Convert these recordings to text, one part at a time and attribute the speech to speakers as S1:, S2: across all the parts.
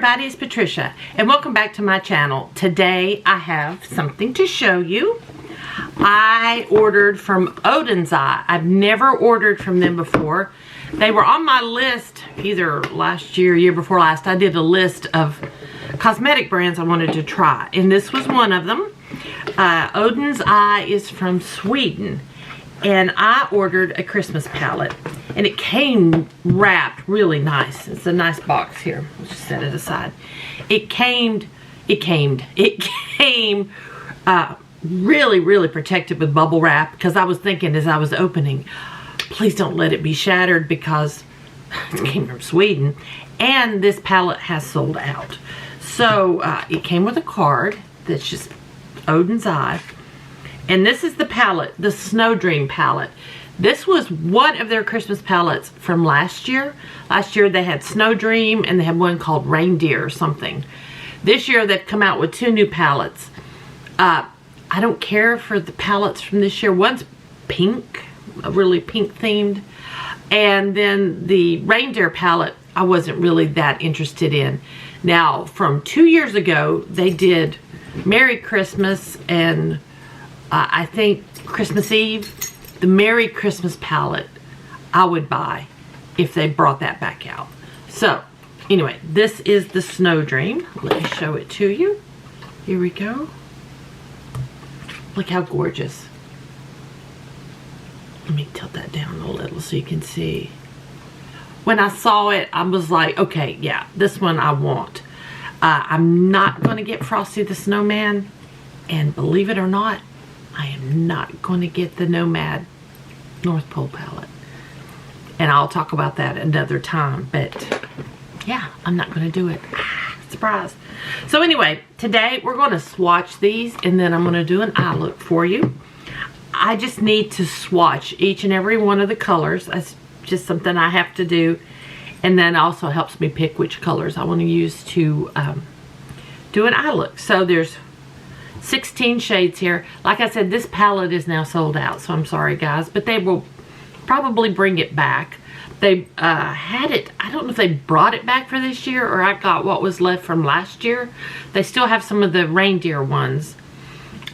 S1: everybody, it's Patricia and welcome back to my channel. Today I have something to show you. I ordered from Oden's Eye. I've never ordered from them before. They were on my list either last year or year before last. I did a list of cosmetic brands I wanted to try, and this was one of them. Oden's Eye is from Sweden, and I ordered a Christmas palette, and it came wrapped really nice. It's a nice box here. Let's just set it aside. It came really protected with bubble wrap, because I was thinking as I was opening, please don't let it be shattered, because it came from Sweden and this palette has sold out. So it came with a card that's just Oden's Eye. And this is the palette, the Snow Dream palette. This was one of their Christmas palettes from last year. Last year they had Snow Dream and they had one called Reindeer or something. This year they've come out with two new palettes. I don't care for the palettes from this year. One's pink, really pink themed. And then the Reindeer palette I wasn't really that interested in. Now from 2 years ago they did Merry Christmas and I think Christmas Eve. The Merry Christmas palette I would buy if they brought that back out. So anyway, this is the Snow Dream. Let me show it to you. Here we go. Look how gorgeous. Let me tilt that down a little so you can see. When I saw it, I was like, okay, yeah, this one I want. I'm not going to get Frosty the Snowman, and believe it or not, I am not going to get the Nomad North Pole palette. And I'll talk about that another time. But yeah, I'm not going to do it. Surprise. So anyway, today we're going to swatch these, and then I'm going to do an eye look for you. I just need to swatch each and every one of the colors. That's just something I have to do. And then also helps me pick which colors I want to use to do an eye look. So there's 16 shades here. Like I said, this palette is now sold out, so I'm sorry guys, but they will probably bring it back. They had it, I don't know if they brought it back for this year or I got what was left from last year. They still have some of the reindeer ones,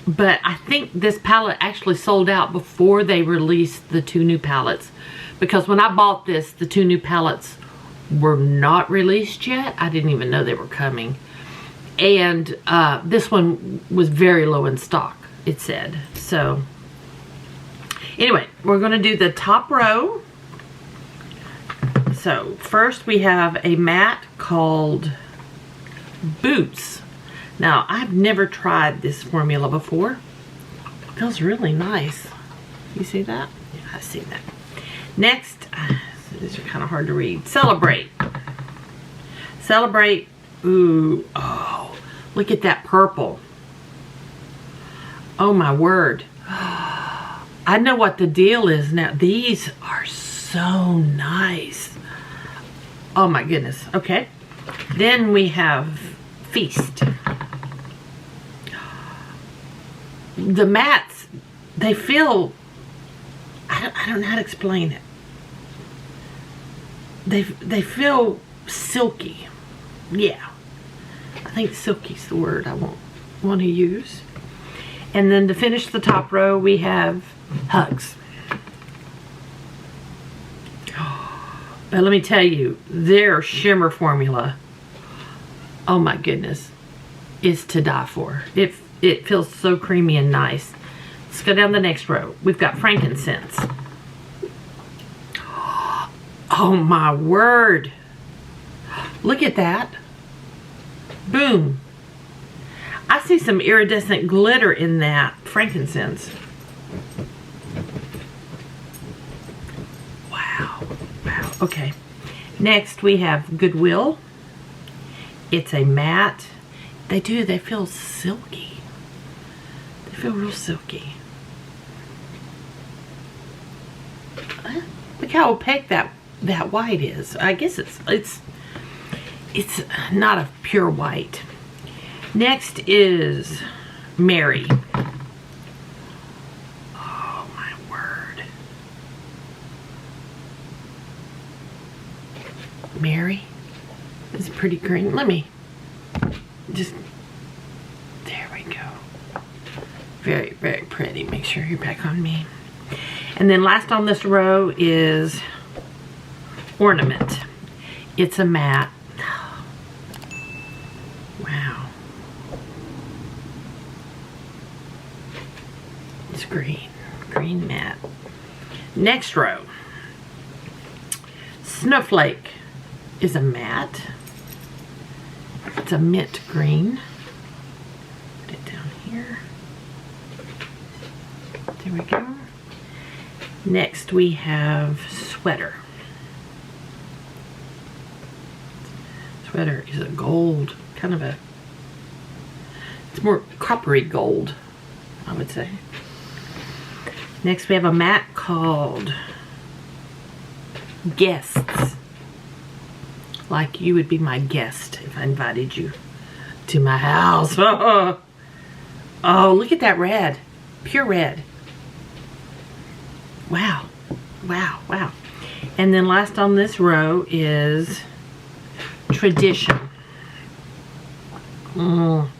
S1: but I think this palette actually sold out before they released the two new palettes, because when I bought this, the two new palettes were not released yet. I didn't even know they were coming. And this one was very low in stock, it said. So anyway, we're going to do the top row. So first we have a matte called Boots. Now I've never tried this formula before. It feels really nice. You see that? Yeah, I see that. Next, these are kind of hard to read. Celebrate. Celebrate. Ooh, oh, look at that purple. Oh my word. I know what the deal is now. These are so nice. Oh my goodness. Okay. Then we have Feast. The mattes, they feel, I don't know how to explain it. They feel silky. Yeah. I think silky's the word I want to use. And then to finish the top row, we have Hugs. But let me tell you, their shimmer formula, oh my goodness, is to die for. It feels so creamy and nice. Let's go down the next row. We've got Frankincense. Oh my word. Look at that. Boom. I see some iridescent glitter in that frankincense. Wow. Wow. Okay. Next we have Goodwill. It's a matte. They feel silky. They feel real silky. Look how opaque that white is. I guess it's not a pure white. Next is Mary. Oh my word. Mary is pretty green. Let me just, there we go. Very, very pretty. Make sure you're back on me. And then last on this row is ornament. It's a matte. Wow. It's green. Green matte. Next row. Snowflake is a matte. It's a mint green. Put it down here. There we go. Next we have sweater. Sweater is a gold, kind of a, it's more coppery gold, I would say. Next we have a matte called Guests. Like you would be my guest if I invited you to my house. Oh, look at that red. Pure red. Wow. Wow, wow. And then last on this row is Tradition. Oh.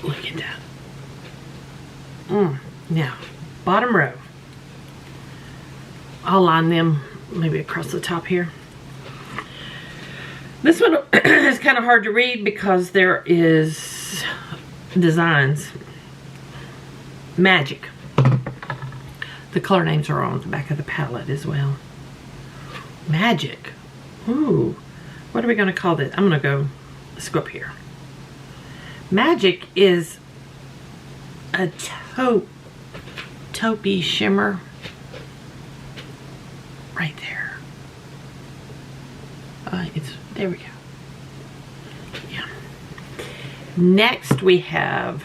S1: Look at that. Now, bottom row. I'll line them maybe across the top here. This one is kind of hard to read because there is designs. Magic. The color names are on the back of the palette as well. Magic. Ooh. What are we going to call this? I'm going to go, let's go up here. Magic is a taupey shimmer. Right there. There we go. Yeah. Next we have,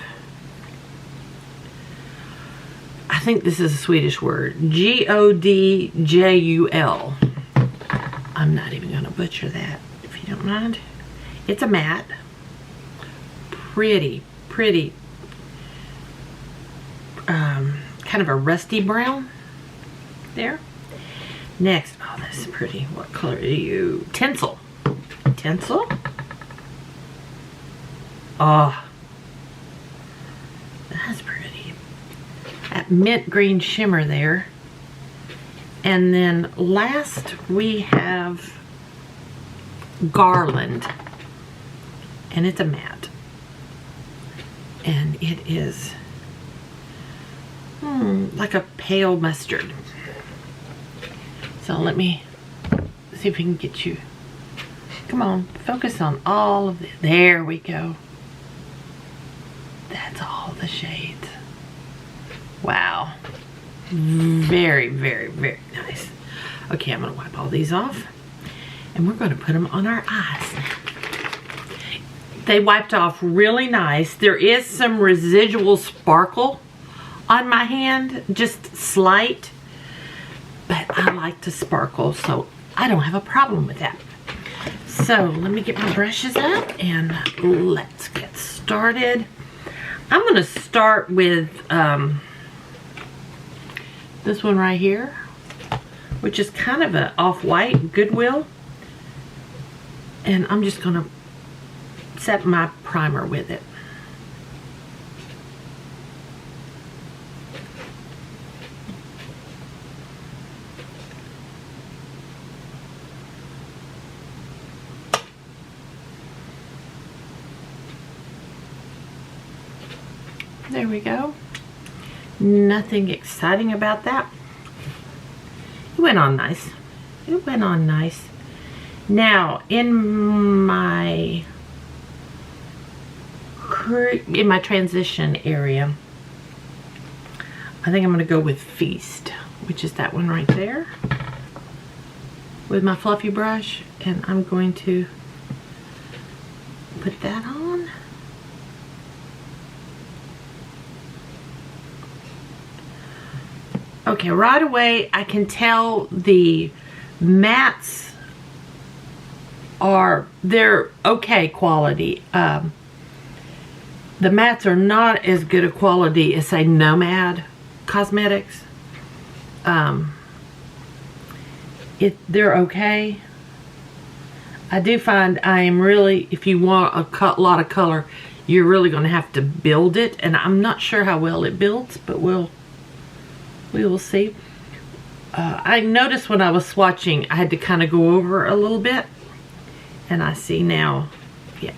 S1: I think this is a Swedish word, Godjul. I'm not even going to butcher that, if you don't mind. It's a matte. Pretty, pretty, kind of a rusty brown there. Next, oh, this is pretty. What color are you? Tinsel. Tinsel? Oh, that's pretty. That mint green shimmer there. And then last we have Garland. And it's a matte. And it is like a pale mustard. So let me see if we can get you. Come on, focus on all of it. There we go. That's all the shades. Wow. Very, very, very nice. Okay, I'm going to wipe all these off. And we're going to put them on our eyes now. They wiped off really nice. There is some residual sparkle on my hand. Just slight. But I like to sparkle, so I don't have a problem with that. So let me get my brushes out and let's get started. I'm going to start with this one right here, which is kind of an off-white Goodwill. And I'm just going to set my primer with it. There we go. Nothing exciting about that. It went on nice. It went on nice. Now, in my transition area, I think I'm going to go with Feast, which is that one right there, with my fluffy brush, and I'm going to put that on. Okay, right away I can tell the mattes they're okay quality. The mattes are not as good a quality as, say, Nomad Cosmetics. They're okay. I do find I am really, if you want a lot of color, you're really going to have to build it. And I'm not sure how well it builds, but we will see. I noticed when I was swatching, I had to kind of go over a little bit. And I see now, yeah.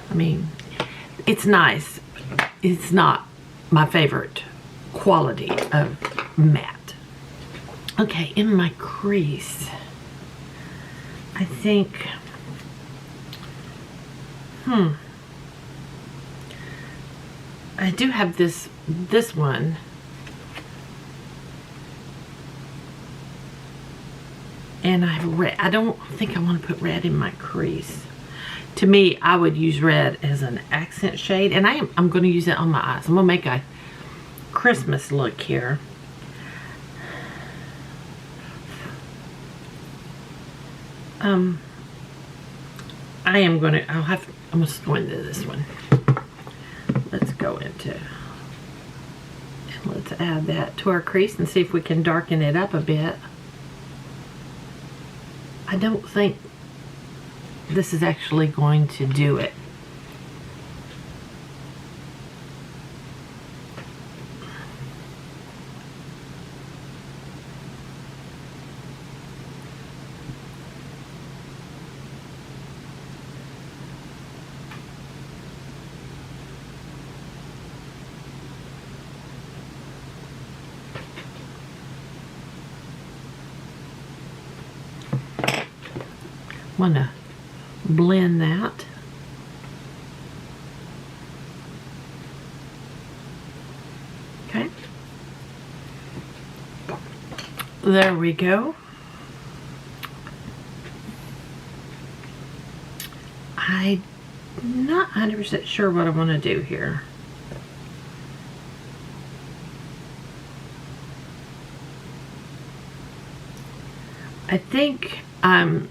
S1: I mean, it's nice. It's not my favorite quality of matte. Okay, in my crease, I think, I do have this one. And I have red. I don't think I want to put red in my crease. To me, I would use red as an accent shade. And I'm going to use it on my eyes. I'm going to make a Christmas look here. I'm going to go into this one. Let's go into, and let's add that to our crease and see if we can darken it up a bit. I don't think this is actually going to do it. Want to blend that. Okay. There we go. I'm not 100% sure what I want to do here. I think I'm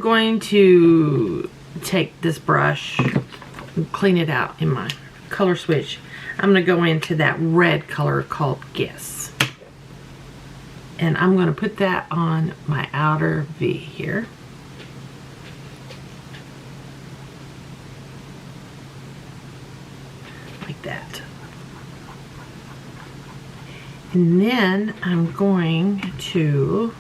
S1: going to take this brush and clean it out in my color switch. I'm going to go into that red color called Guess. And I'm going to put that on my outer V here. Like that. And then I'm going to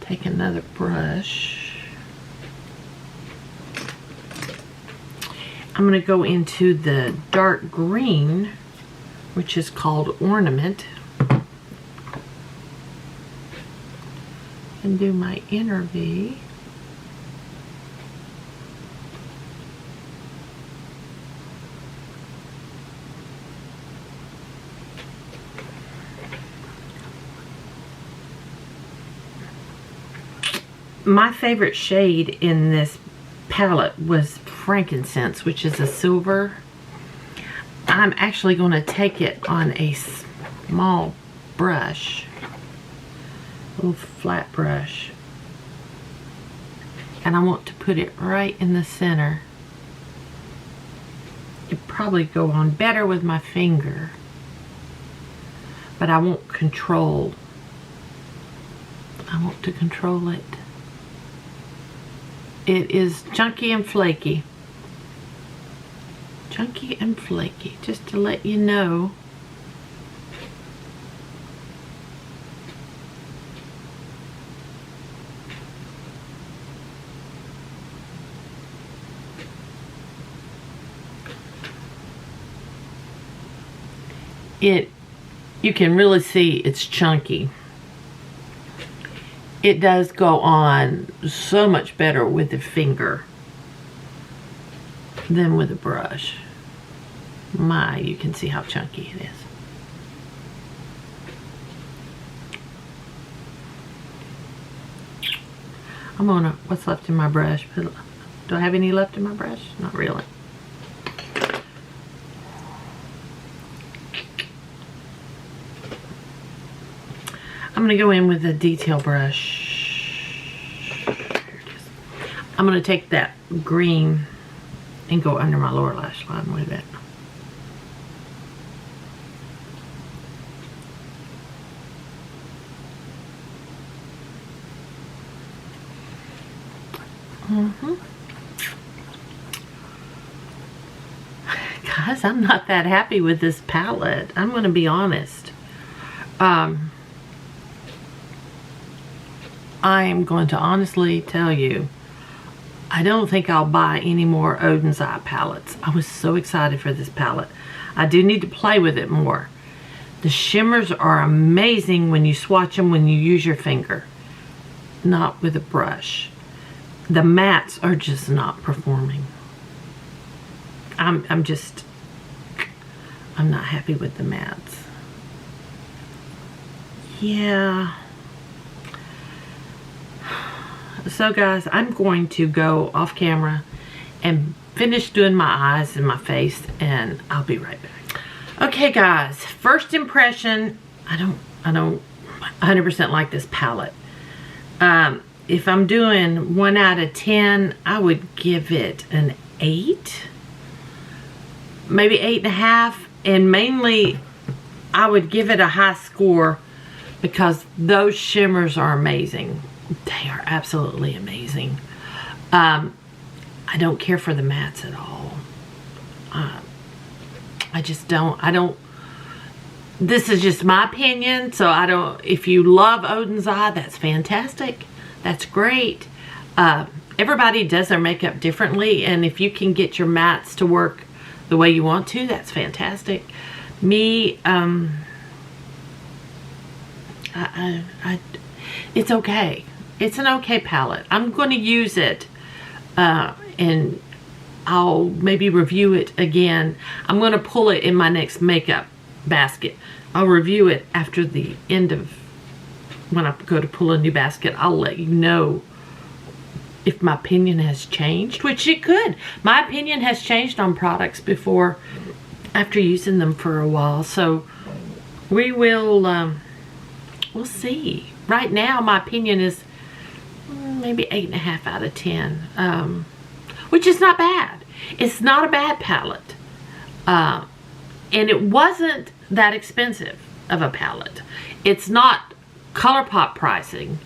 S1: take another brush. I'm going to go into the dark green, which is called Ornament, and do my inner V. My favorite shade in this palette was Frankincense, which is a silver. I'm actually going to take it on a small brush, a little flat brush, and I want to put it right in the center. It'd probably go on better with my finger, but I won't control. I want to control it. It is chunky and flaky. Chunky and flaky, just to let you know. You can really see it's chunky. It does go on so much better with the finger than with a brush. You can see how chunky it is. What's left in my brush? Do I have any left in my brush? Not really. I'm going to go in with a detail brush. Here it is. I'm going to take that green and go under my lower lash line with it. Guys, I'm not that happy with this palette. I'm going to be honest. I am going to honestly tell you, I don't think I'll buy any more Oden's Eye palettes. I was so excited for this palette. I do need to play with it more. The shimmers are amazing when you swatch them when you use your finger, not with a brush. The mattes are just not performing. I'm not happy with the mattes. Yeah. So guys, I'm going to go off camera and finish doing my eyes and my face, and I'll be right back. Okay guys, first impression, I don't 100% like this palette. If I'm doing 1 out of 10, I would give it an 8, maybe 8.5, and mainly I would give it a high score because those shimmers are amazing. They are absolutely amazing. I don't care for the mattes at all. I just don't. This is just my opinion, so I don't. If you love Oden's Eye, that's fantastic. That's great. Everybody does their makeup differently, and if you can get your mattes to work the way you want to, that's fantastic. Me, it's okay. It's an okay palette. I'm going to use it, and I'll maybe review it again. I'm going to pull it in my next makeup basket. I'll review it after the end of, when I go to pull a new basket. I'll let you know if my opinion has changed, which it could. My opinion has changed on products before, after using them for a while. So we will, we'll see. Right now, my opinion is maybe 8.5 out of 10, which is not bad. It's not a bad palette, and it wasn't that expensive of a palette. It's not ColourPop pricing,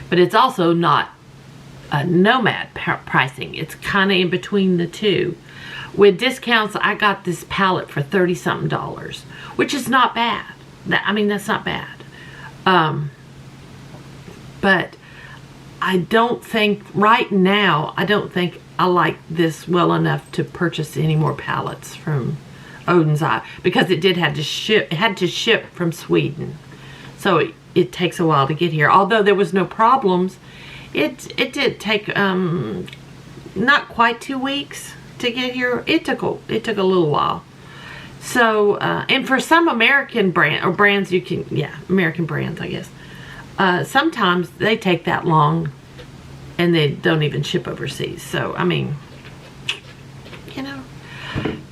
S1: but it's also not a Nomad pricing. It's kind of in between the two. With discounts, I got this palette for $30-something, which is not bad. I mean, that's not bad. But I don't think, right now, I don't think I like this well enough to purchase any more palettes from Oden's Eye, because it had to ship from Sweden. So it takes a while to get here. Although there was no problems, it did take not quite 2 weeks to get here. It took a little while. So and for some American brands, you can, American brands, I guess. Sometimes they take that long and they don't even ship overseas. So, I mean, you know.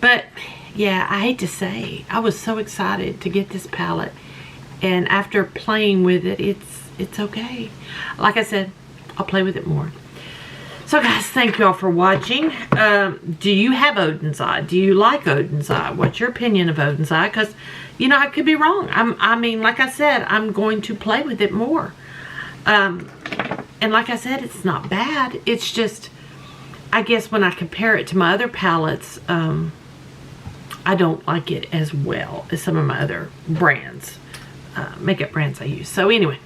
S1: But, yeah, I hate to say, I was so excited to get this palette. And after playing with it, it's okay. Like I said, I'll play with it more. So, guys, thank you all for watching. Do you have Oden's Eye? Do you like Oden's Eye? What's your opinion of Oden's Eye? Because, you know, I could be wrong. I mean, like I said, I'm going to play with it more. And like I said, it's not bad. It's just, I guess when I compare it to my other palettes, I don't like it as well as some of my other brands, makeup brands I use. So anyway,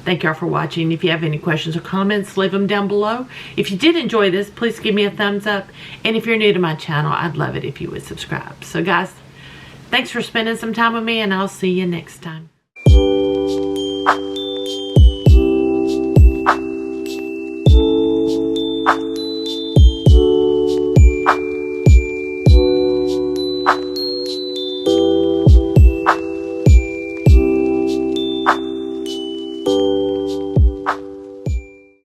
S1: thank y'all for watching. If you have any questions or comments, leave them down below. If you did enjoy this, please give me a thumbs up. And if you're new to my channel, I'd love it if you would subscribe. So guys, thanks for spending some time with me, and I'll see you next time.